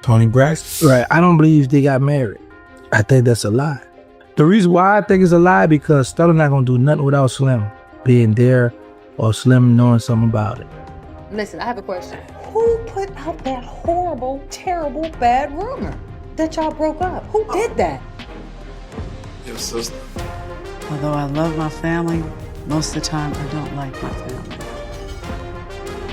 Toni Braxton? Right. I don't believe they got married. I think that's a lie. The reason why I think it's a lie because Stella not gonna do nothing without Slim being there or Slim knowing something about it. Listen, I have a question. Who put out that horrible, terrible, bad rumor that y'all broke up? Who did that? Your sister. Although I love my family, most of the time I don't like my family.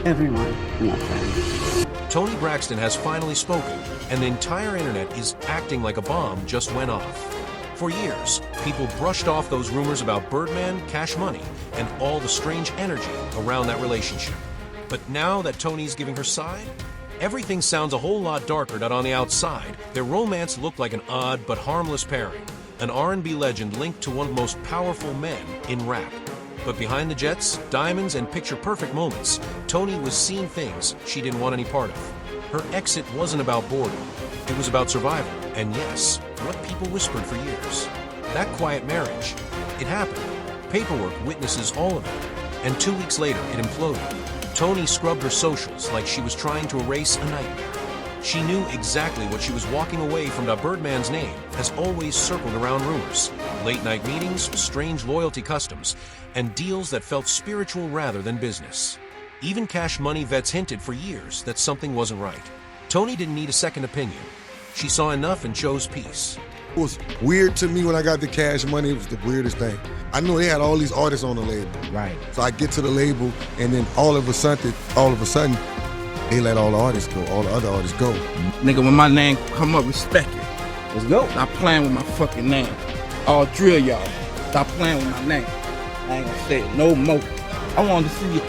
Everyone in my family. Toni Braxton has finally spoken, and the entire internet is acting like a bomb just went off. For years, people brushed off those rumors about Birdman, Cash Money, and all the strange energy around that relationship. But now that Toni's giving her side, everything sounds a whole lot darker than on the outside. Their romance looked like an odd but harmless pairing, an R&B legend linked to one of the most powerful men in rap. But behind the jets, diamonds, and picture-perfect moments, Toni was seeing things she didn't want any part of. Her exit wasn't about boredom. It was about survival, and yes, what people whispered for years. That quiet marriage, it happened. Paperwork witnesses all of it, and 2 weeks later, it imploded. Toni scrubbed her socials like she was trying to erase a nightmare. She knew exactly what she was walking away from. That Birdman's name has always circled around rumors, late-night meetings, strange loyalty customs, and deals that felt spiritual rather than business. Even Cash Money vets hinted for years that something wasn't right. Toni didn't need a second opinion. She saw enough and chose peace. It was weird to me when I got the Cash Money. It was the weirdest thing. I knew they had all these artists on the label. Right. So I get to the label, and then all of a sudden, they let all the artists go, all the other artists go. Nigga, when my name come up, respect it. Let's go. Stop playing with my fucking name. I'll drill y'all. Stop playing with my name. I ain't gonna say it no more. I wanted to see you.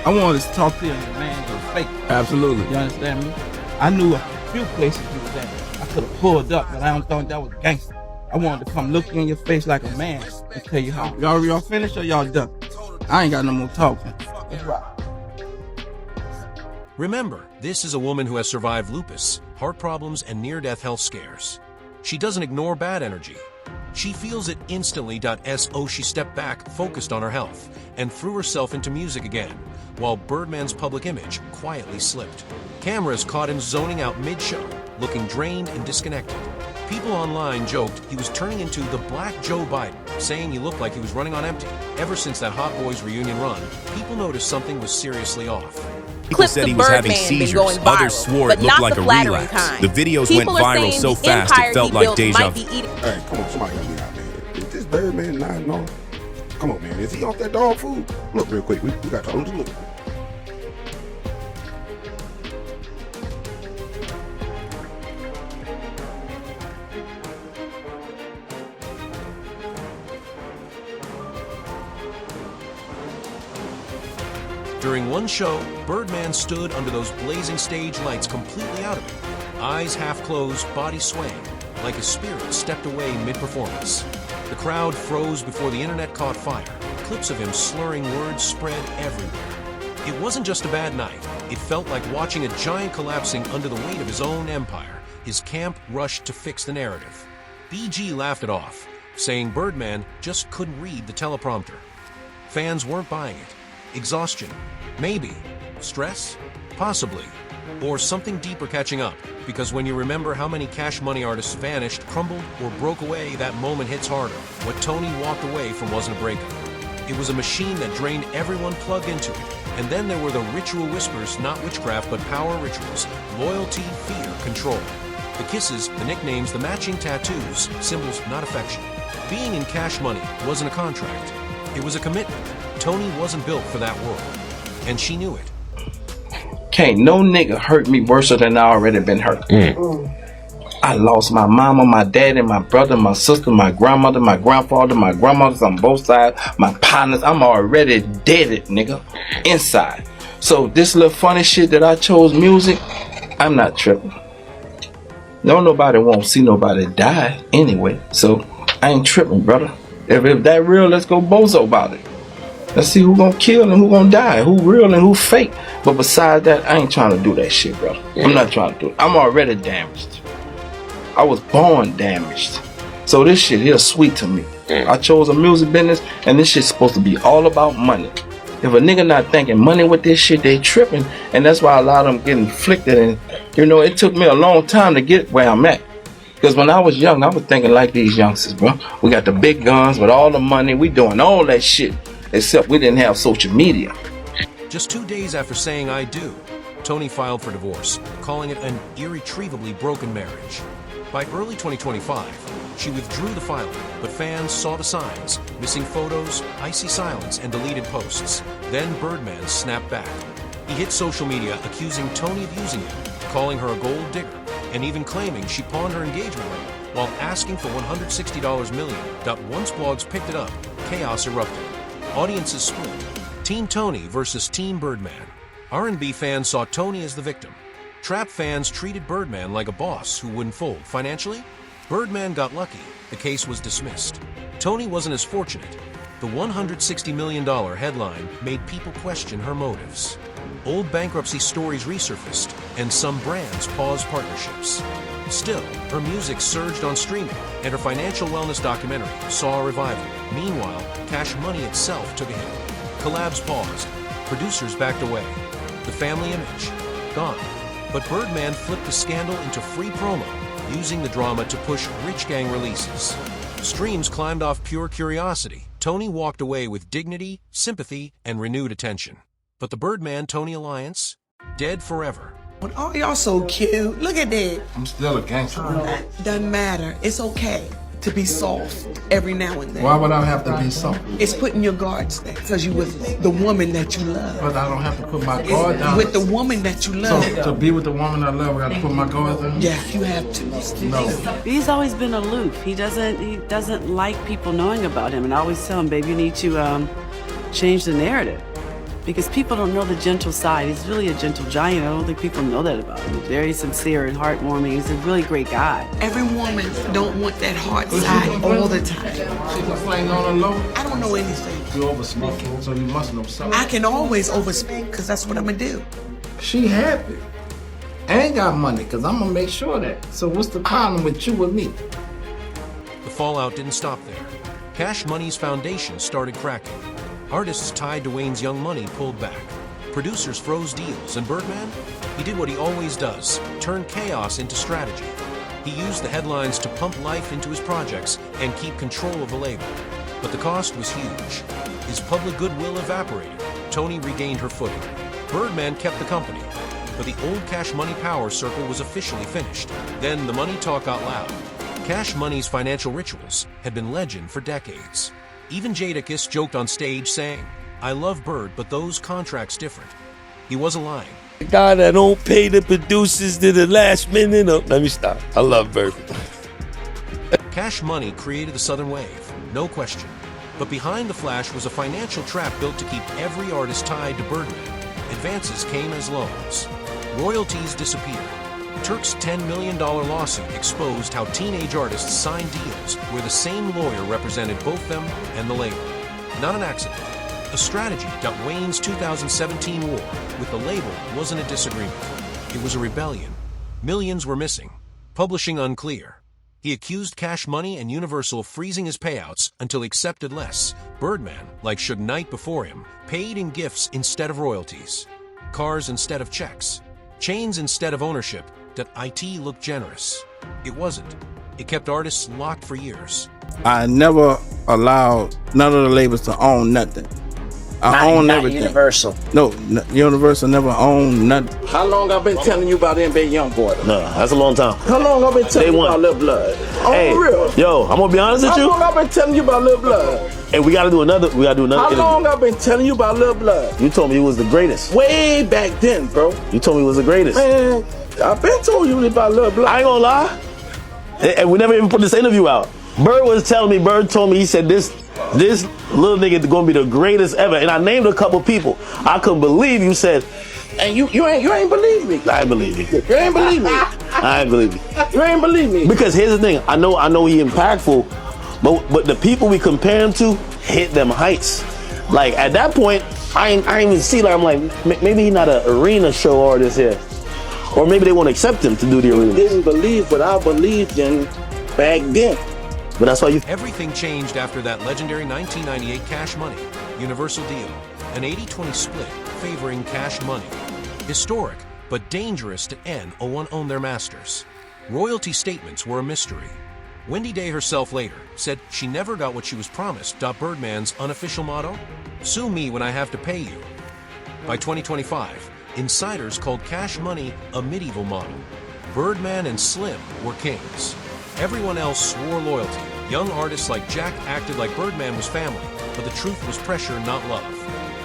I wanted to talk to you, man. It was fake. Absolutely. You understand me? I knew a few places you was at. I could have pulled up, but I don't think that was gangster. I wanted to come look you in your face like a man and tell you how. Y'all finished or y'all done? I ain't got no more talking. Let's rock. Remember, this is a woman who has survived lupus, heart problems, and near-death health scares. She doesn't ignore bad energy. She feels it instantly. So she stepped back, focused on her health, and threw herself into music again, while Birdman's public image quietly slipped. Cameras caught him zoning out mid-show, looking drained and disconnected. People online joked he was turning into the Black Joe Biden, saying he looked like he was running on empty. Ever since that Hot Boys reunion run, people noticed something was seriously off. People said he was having seizures. Others swore it looked like a relapse. The videos went viral so fast it felt like deja vu. Hey, come on, somebody help me out, man. Is this Birdman lying on? Come on, man. Is he off that dog food? Look real quick. We got to look. During one show, Birdman stood under those blazing stage lights completely out of it, eyes half closed, body swaying, like his spirit stepped away mid-performance. The crowd froze before the internet caught fire. Clips of him slurring words spread everywhere. It wasn't just a bad night. It felt like watching a giant collapsing under the weight of his own empire. His camp rushed to fix the narrative. BG laughed it off, saying Birdman just couldn't read the teleprompter. Fans weren't buying it. Exhaustion? Maybe. Stress? Possibly. Or something deeper catching up, because when you remember how many Cash Money artists vanished, crumbled, or broke away, that moment hits harder. What Toni walked away from wasn't a breakup. It was a machine that drained everyone plugged into it. And then there were the ritual whispers, not witchcraft, but power rituals. Loyalty, fear, control. The kisses, the nicknames, the matching tattoos, symbols, not affection. Being in Cash Money wasn't a contract. It was a commitment. Toni wasn't built for that world, and she knew it. Can't no nigga hurt me worse than I already been hurt. I lost my mama, my daddy, my brother, my sister, my grandmother, my grandfather, my grandmothers on both sides, my partners. I'm already dead, nigga, inside. So this little funny shit that I chose music, I'm not tripping. No, nobody won't see nobody die anyway, so I ain't tripping, brother. If that real, let's go bozo about it. Let's see who gonna kill and who gonna die, who real and who fake. But besides that, I ain't trying to do that shit, bro. I'm not trying to do it. I'm already damaged. I was born damaged. So this shit here is sweet to me. I chose a music business, and this shit's supposed to be all about money. If a nigga not thinking money with this shit, they tripping. And that's why a lot of them getting inflicted. And, you know, it took me a long time to get where I'm at. Because when I was young, I was thinking like these youngsters, bro. We got the big guns with all the money. We doing all that shit. Except we didn't have social media. Just 2 days after saying I do, Toni filed for divorce, calling it an irretrievably broken marriage. By early 2025, she withdrew the filing, but fans saw the signs: missing photos, icy silence, and deleted posts. Then Birdman snapped back. He hit social media accusing Toni of using him, calling her a gold digger, and even claiming she pawned her engagement ring while asking for $160 million. Once blogs picked it up, chaos erupted. Audiences split. Team Toni versus Team Birdman. R&B fans saw Toni as the victim. Trap fans treated Birdman like a boss who wouldn't fold. Financially, Birdman got lucky. The case was dismissed. Toni wasn't as fortunate. The $160 million headline made people question her motives. Old bankruptcy stories resurfaced, and some brands paused partnerships. Still, her music surged on streaming, and her financial wellness documentary saw a revival. Meanwhile, Cash Money itself took a hit. Collabs paused. Producers backed away. The family image, gone. But Birdman flipped the scandal into free promo, using the drama to push Rich Gang releases. Streams climbed off pure curiosity. Toni walked away with dignity, sympathy, and renewed attention. But the Birdman-Toni alliance, dead forever. Oh, y'all so cute. Look at that. I'm still a gangster. Doesn't matter. It's okay to be soft every now and then. Why would I have to be soft? It's putting your guards down because you with the woman that you love. But I don't have to put my guard down. With the woman that you love. So to be with the woman I love, I got to put my guard down? Yeah, you have to. No. He's always been aloof. He doesn't like people knowing about him. And I always tell him, babe, you need to change the narrative. Because people don't know the gentle side. He's really a gentle giant. I don't think people know that about him. He's very sincere and heartwarming. He's a really great guy. Every woman don't want that hard side all the time. She can fling on her low? I don't know anything. You over smoking, so you must know something. I can always overspeak because that's what I'm going to do. She happy. I ain't got money because I'm going to make sure of that. So what's the problem with you and me? The fallout didn't stop there. Cash Money's foundation started cracking. Artists tied to Wayne's Young Money pulled back. Producers froze deals, and Birdman? He did what he always does, turn chaos into strategy. He used the headlines to pump life into his projects and keep control of the label. But the cost was huge. His public goodwill evaporated. Toni regained her footing. Birdman kept the company. But the old Cash Money power circle was officially finished. Then the money talk got loud. Cash Money's financial rituals had been legend for decades. Even Jadakiss joked on stage saying, "I love Bird, but those contracts different." He wasn't lying. The guy that don't pay the producers to the last minute. Oh, let me stop. I love Bird. Cash Money created the Southern Wave, no question. But behind the flash was a financial trap built to keep every artist tied to Birdman. Advances came as loans. Royalties disappeared. Turk's $10 million lawsuit exposed how teenage artists signed deals where the same lawyer represented both them and the label. Not an accident. A strategy. Wayne's 2017 war with the label wasn't a disagreement. It was a rebellion. Millions were missing. Publishing unclear. He accused Cash Money and Universal of freezing his payouts until he accepted less. Birdman, like Suge Knight before him, paid in gifts instead of royalties. Cars instead of checks. Chains instead of ownership. IT looked generous. It wasn't. It kept artists locked for years. I never allowed none of the labels to own nothing. I own everything. Universal. No, Universal never owned nothing. How long I've been telling you about NBA Youngboy? No, that's a long time. How long I've been telling you about Lil Blood? Hey, real. yo, I'm gonna be honest with you. How long I've been telling you about Lil Blood? Hey, we gotta do another. How long I've been telling you about Lil Blood? You told me you was the greatest. Way back then, bro. You told me you was the greatest. Man, I've been told you about Lil Blood. I ain't gonna lie. And we never even put this interview out. Bird was telling me, Bird told me, he said this little nigga gonna be the greatest ever. And I named a couple people. I couldn't believe you said, and you ain't believe me. I ain't believe you. You ain't believe me. I ain't believe you. You ain't believe me. Because here's the thing, I know he impactful, but the people we compare him to hit them heights. Like at that point, I ain't even see, like I'm like, maybe he's not an arena show artist here. Or maybe they won't accept him to do the arena. Didn't believe what I believed in back then. But that's why you... Everything changed after that legendary 1998 Cash Money Universal deal. an 80-20 split favoring Cash Money. Historic, but dangerous to anyone own their masters. Royalty statements were a mystery. Wendy Day herself later said she never got what she was promised. Birdman's unofficial motto? Sue me when I have to pay you. By 2025, insiders called Cash Money a medieval model. Birdman and Slim were kings. Everyone else swore loyalty. Young artists like Jack acted like Birdman was family, but the truth was pressure, not love.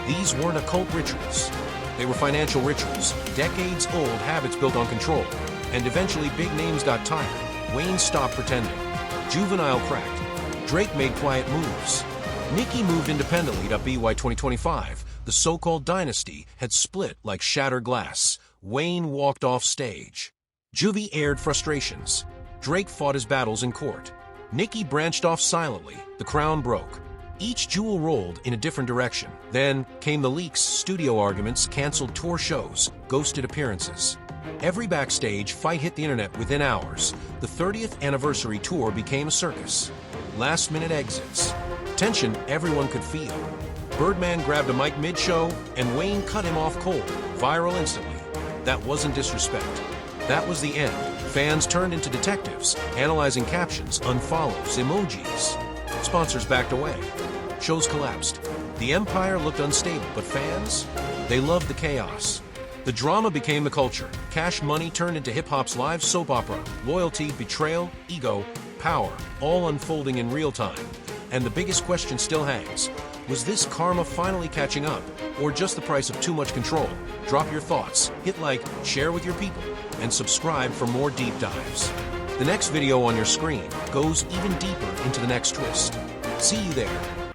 These weren't occult rituals. They were financial rituals, decades-old habits built on control. And eventually big names got tired. Wayne stopped pretending. Juvenile cracked. Drake made quiet moves. Nicki moved independently. By 2025, the so-called dynasty had split like shattered glass. Wayne walked off stage. Juvie aired frustrations. Drake fought his battles in court. Nicki branched off silently. The crown broke. Each jewel rolled in a different direction. Then came the leaks, studio arguments, canceled tour shows, ghosted appearances. Every backstage fight hit the internet within hours. The 30th anniversary tour became a circus. Last-minute exits. Tension everyone could feel. Birdman grabbed a mic mid-show, and Wayne cut him off cold, viral instantly. That wasn't disrespect. That was the end. Fans turned into detectives, analyzing captions, unfollows, emojis. Sponsors backed away. Shows collapsed. The empire looked unstable, but fans? They loved the chaos. The drama became the culture. Cash Money turned into hip-hop's live soap opera. Loyalty, betrayal, ego, power, all unfolding in real time. And the biggest question still hangs. Was this karma finally catching up, or just the price of too much control? Drop your thoughts, hit like, share with your people, and subscribe for more deep dives. The next video on your screen goes even deeper into the next twist. See you there.